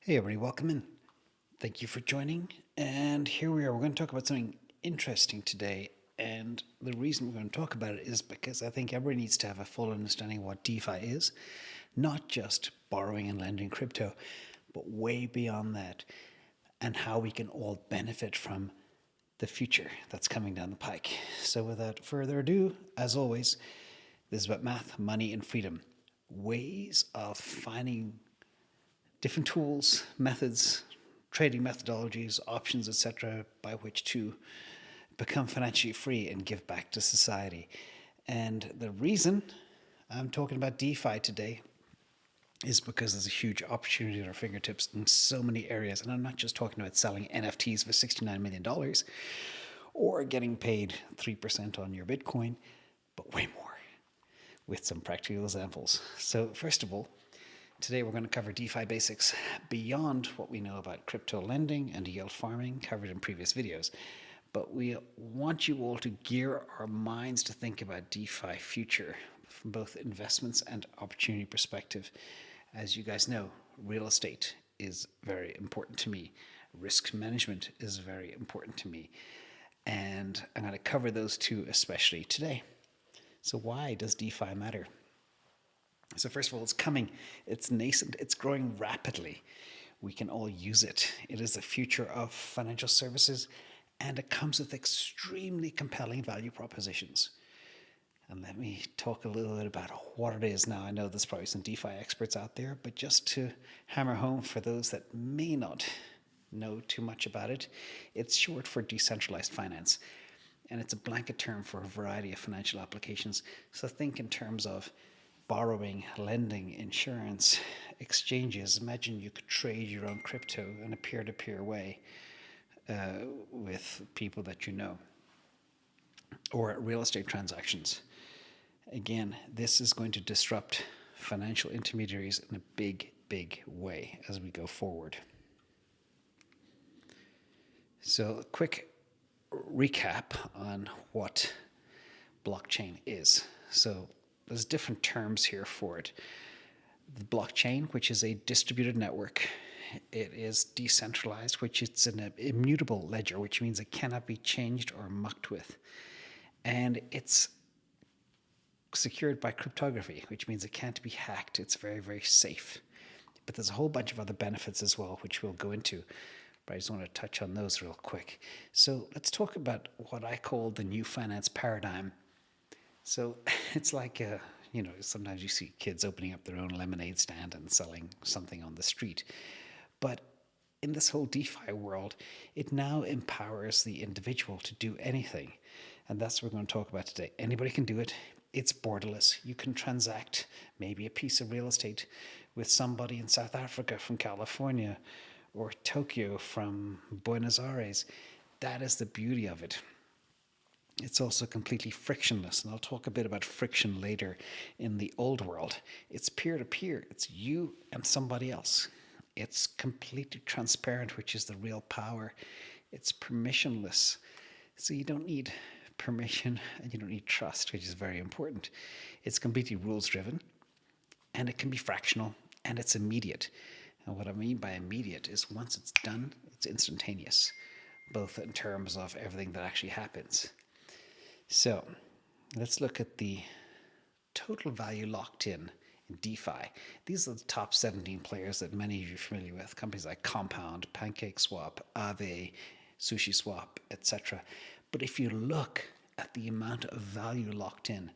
Hey everybody, welcome in. Thank you for joining. And here we are. We're going to talk about something interesting today. And the reason we're going to talk about it is because I think everybody needs to have a full understanding of what DeFi is, not just borrowing and lending crypto, but way beyond that, and how we can all benefit from the future that's coming down the pike. So without further ado, as always, this is about math, money, and freedom. Ways of finding different tools, methods, trading methodologies, options, etc., by which to become financially free and give back to society. And the reason I'm talking about DeFi today is because there's a huge opportunity at our fingertips in so many areas. And I'm not just talking about selling NFTs for $69 million or getting paid 3% on your Bitcoin, but way more with some practical examples. So, first of all, today we're going to cover DeFi basics beyond what we know about crypto lending and yield farming covered in previous videos. But we want you all to gear our minds to think about DeFi future from both investments and opportunity perspective. As you guys know, real estate is very important to me. Risk management is very important to me. And I'm going to cover those two especially today. So why does DeFi matter? So first of all, it's coming. It's nascent. It's growing rapidly. We can all use it. It is the future of financial services, and it comes with extremely compelling value propositions. And let me talk a little bit about what it is now. I know there's probably some DeFi experts out there, but just to hammer home for those that may not know too much about it, it's short for decentralized finance. And it's a blanket term for a variety of financial applications. So think in terms of borrowing, lending, insurance, exchanges. Imagine you could trade your own crypto in a peer-to-peer way with people that you know, or real estate transactions. Again, this is going to disrupt financial intermediaries in a big, big way as we go forward. So, a quick recap on what blockchain is. So, there's different terms here for it. The blockchain, which is a distributed network. It is decentralized, which is an immutable ledger, which means it cannot be changed or mucked with. And it's secured by cryptography, which means it can't be hacked. It's very, very safe. But there's a whole bunch of other benefits as well, which we'll go into. But I just want to touch on those real quick. So let's talk about what I call the new finance paradigm. So it's like, sometimes you see kids opening up their own lemonade stand and selling something on the street. But in this whole DeFi world, it now empowers the individual to do anything. And that's what we're going to talk about today. Anybody can do it. It's borderless. You can transact maybe a piece of real estate with somebody in South Africa from California or Tokyo from Buenos Aires. That is the beauty of it. It's also completely frictionless, and I'll talk a bit about friction later in the old world. It's peer-to-peer. It's you and somebody else. It's completely transparent, which is the real power. It's permissionless. So you don't need permission and you don't need trust, which is very important. It's completely rules-driven, and it can be fractional, and it's immediate. And what I mean by immediate is once it's done, it's instantaneous, both in terms of everything that actually happens. So let's look at the total value locked in DeFi. These are the top 17 players that many of you are familiar with. Companies like Compound, PancakeSwap, Aave, SushiSwap, etc. But if you look at the amount of value locked in,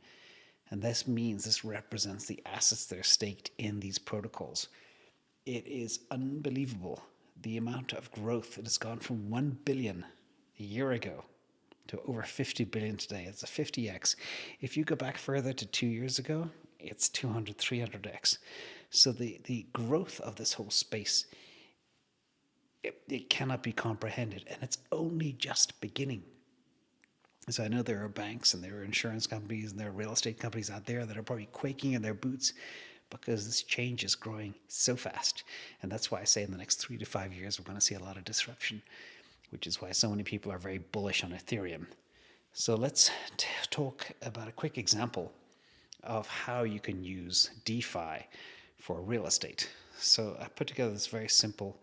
and this means this represents the assets that are staked in these protocols, it is unbelievable the amount of growth. It has gone from 1 billion a year ago to over 50 billion today. It's a 50x. If you go back further to 2 years ago, it's 200, 300x. So the growth of this whole space, it cannot be comprehended, and it's only just beginning. So I know there are banks and there are insurance companies and there are real estate companies out there that are probably quaking in their boots because this change is growing so fast. And that's why I say in the next 3 to 5 years, we're going to see a lot of disruption, which is why so many people are very bullish on Ethereum. So let's talk about a quick example of how you can use DeFi for real estate. So I put together this very simple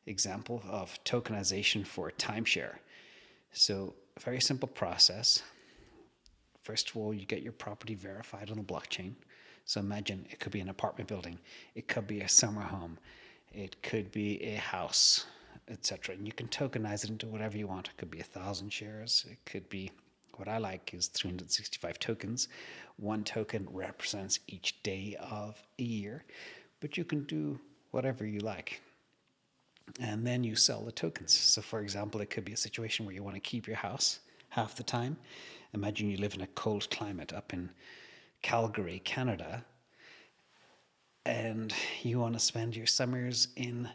example of tokenization for timeshare. So a very simple process. First of all, you get your property verified on the blockchain. So imagine it could be an apartment building, it could be a summer home, it could be a house, etc. And you can tokenize it into whatever you want. It could be 1,000 shares. It could be, what I like is 365 tokens. One token represents each day of a year, but you can do whatever you like. And then you sell the tokens. So for example, it could be a situation where you want to keep your house half the time. Imagine you live in a cold climate up in Calgary, Canada, and you want to spend your summers in,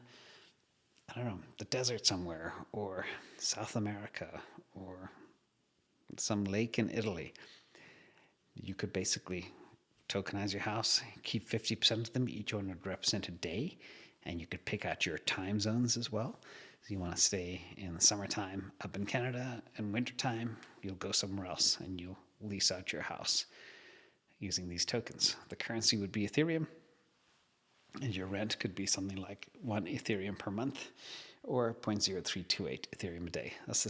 I don't know, the desert somewhere, or South America, or some lake in Italy. You could basically tokenize your house, keep 50% of them. Each one would represent a day, and you could pick out your time zones as well. So you want to stay in the summertime up in Canada, and wintertime you'll go somewhere else and you'll lease out your house using these tokens. The currency would be Ethereum, and your rent could be something like 1 Ethereum per month or 0.0328 Ethereum a day. That's the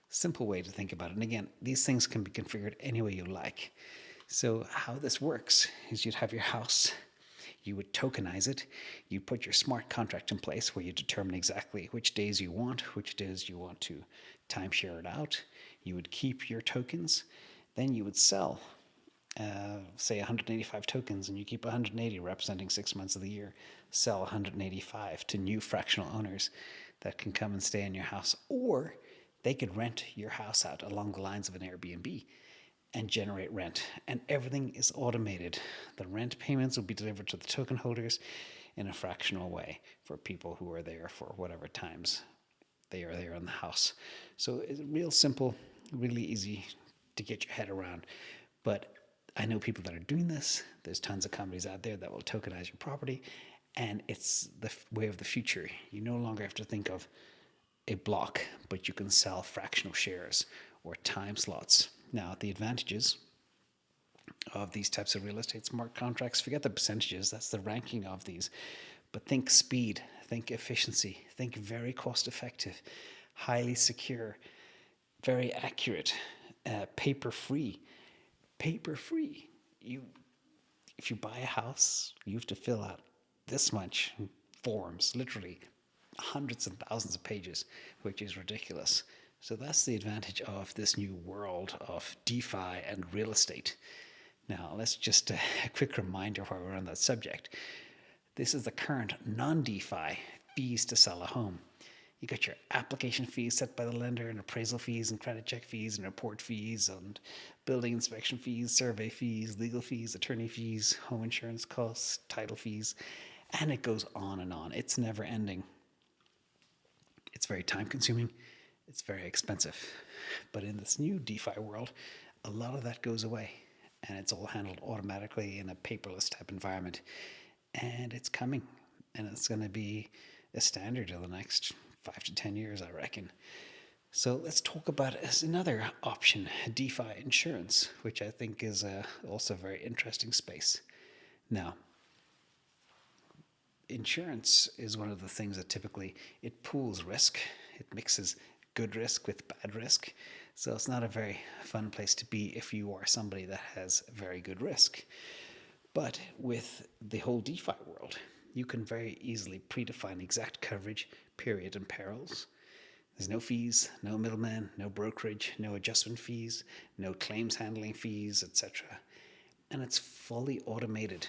simple way to think about it. And again, these things can be configured any way you like. So how this works is you'd have your house, you would tokenize it, you put your smart contract in place where you determine exactly which days you want, which days you want to timeshare it out. You would keep your tokens, then you would sell, say 185 tokens, and you keep 180 representing 6 months of the year. Sell 185 to new fractional owners that can come and stay in your house, or they could rent your house out along the lines of an Airbnb and generate rent. And everything is automated. The rent payments will be delivered to the token holders in a fractional way for people who are there for whatever times they are there in the house. So it's real simple, really easy to get your head around. But I know people that are doing this. There's tons of companies out there that will tokenize your property, and it's the way of the future. You no longer have to think of a block, but you can sell fractional shares or time slots. Now, the advantages of these types of real estate smart contracts, forget the percentages, that's the ranking of these, but think speed, think efficiency, think very cost effective, highly secure, very accurate, paper free. Paper free. If you buy a house, you have to fill out this much forms, literally hundreds and thousands of pages, which is ridiculous. So that's the advantage of this new world of DeFi and real estate. Now, let's just a quick reminder while we're on that subject. This is the current non-DeFi fees to sell a home. You got your application fees set by the lender, and appraisal fees, and credit check fees, and report fees, and building inspection fees, survey fees, legal fees, attorney fees, home insurance costs, title fees, and it goes on and on. It's never ending. It's very time consuming. It's very expensive. But in this new DeFi world, a lot of that goes away, and it's all handled automatically in a paperless type environment. And it's coming, and it's going to be a standard in the next 5 to 10 years, I reckon. So let's talk about as another option, DeFi insurance, which I think is also a very interesting space. Now, insurance is one of the things that typically it pools risk. It mixes good risk with bad risk. So it's not a very fun place to be if you are somebody that has very good risk. But with the whole DeFi world, you can very easily predefine exact coverage, period, and perils. There's no fees, no middleman, no brokerage, no adjustment fees, no claims handling fees, etc. And it's fully automated.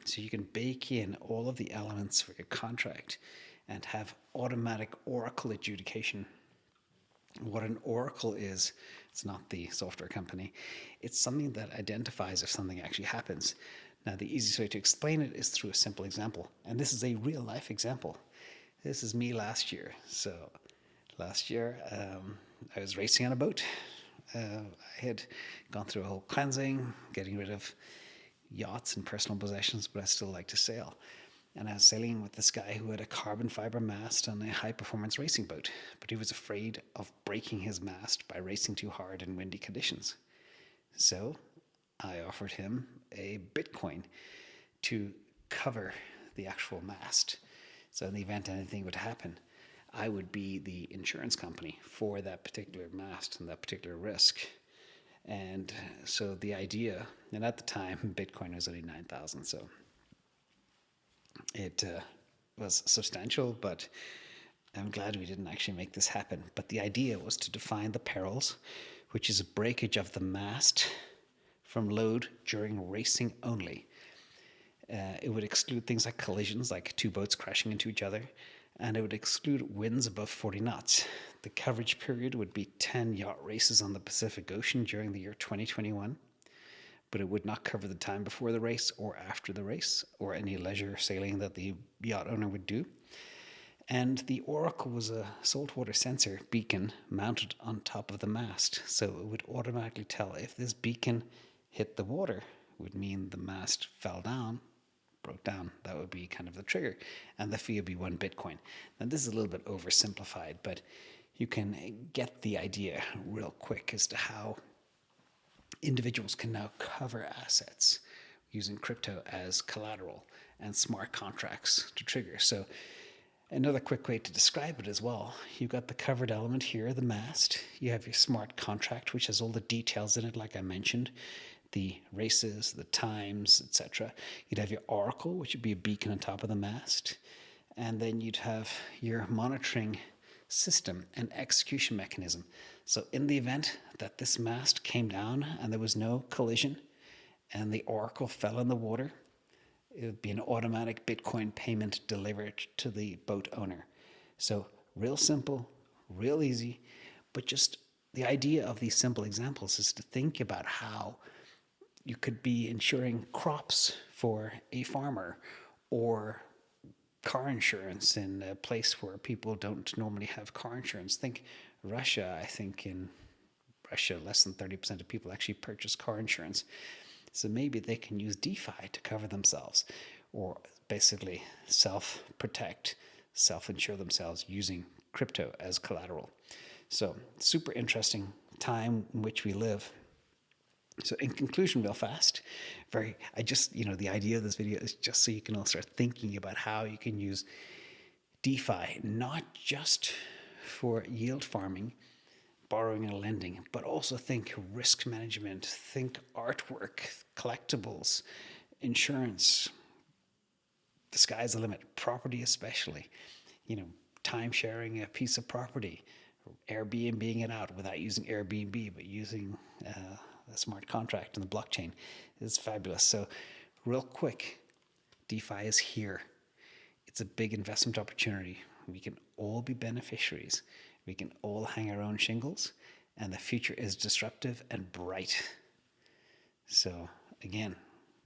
So you can bake in all of the elements for your contract and have automatic oracle adjudication. What an oracle is, it's not the software company. It's something that identifies if something actually happens. Now, the easiest way to explain it is through a simple example. And this is a real life example. This is me last year. So last year, I was racing on a boat. I had gone through a whole cleansing, getting rid of yachts and personal possessions, but I still like to sail. And I was sailing with this guy who had a carbon fiber mast on a high-performance racing boat, but he was afraid of breaking his mast by racing too hard in windy conditions. So I offered him a Bitcoin to cover the actual mast. So in the event anything would happen, I would be the insurance company for that particular mast and that particular risk. And so the idea, and at the time, Bitcoin was only 9,000, so it was substantial, but I'm glad we didn't actually make this happen. But the idea was to define the perils, which is a breakage of the mast from load during racing only. It would exclude things like collisions, like two boats crashing into each other, and it would exclude winds above 40 knots. The coverage period would be 10 yacht races on the Pacific Ocean during the year 2021, but it would not cover the time before the race or after the race, or any leisure sailing that the yacht owner would do. And the Oracle was a saltwater sensor beacon mounted on top of the mast, so it would automatically tell if this beacon hit the water, it would mean the mast fell down, broke down. That would be kind of the trigger, and the fee would be 1 Bitcoin. Now this is a little bit oversimplified, but you can get the idea real quick as to how individuals can now cover assets using crypto as collateral and smart contracts to trigger. So another quick way to describe it as well, you've got the covered element here, the mast. You have your smart contract, which has all the details in it, like I mentioned, the races, the times, etc. You'd have your oracle, which would be a beacon on top of the mast. And then you'd have your monitoring system and execution mechanism. So in the event that this mast came down and there was no collision and the oracle fell in the water, it would be an automatic Bitcoin payment delivered to the boat owner. So real simple, real easy, but just the idea of these simple examples is to think about how you could be insuring crops for a farmer, or car insurance in a place where people don't normally have car insurance. Think Russia. I think in Russia, less than 30% of people actually purchase car insurance. So maybe they can use DeFi to cover themselves, or basically self-protect, self-insure themselves using crypto as collateral. So super interesting time in which we live. So in conclusion, real fast, the idea of this video is just so you can all start thinking about how you can use DeFi, not just for yield farming, borrowing and lending, but also think risk management, think artwork, collectibles, insurance. The sky's the limit, property especially, time sharing a piece of property, Airbnb-ing it out without using Airbnb, but using a smart contract in the blockchain is fabulous. So real quick, DeFi is here. It's a big investment opportunity. We can all be beneficiaries. We can all hang our own shingles, and the future is disruptive and bright. So again,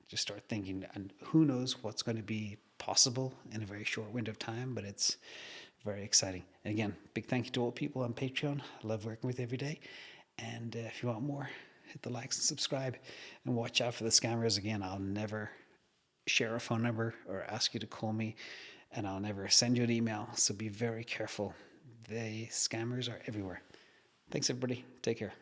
just start thinking, and who knows what's going to be possible in a very short window of time, but it's very exciting. And again, big thank you to all people on Patreon. I love working with you every day. And if you want more, hit the likes and subscribe, and watch out for the scammers. Again, I'll never share a phone number or ask you to call me, and I'll never send you an email. So be very careful. The scammers are everywhere. Thanks, everybody. Take care.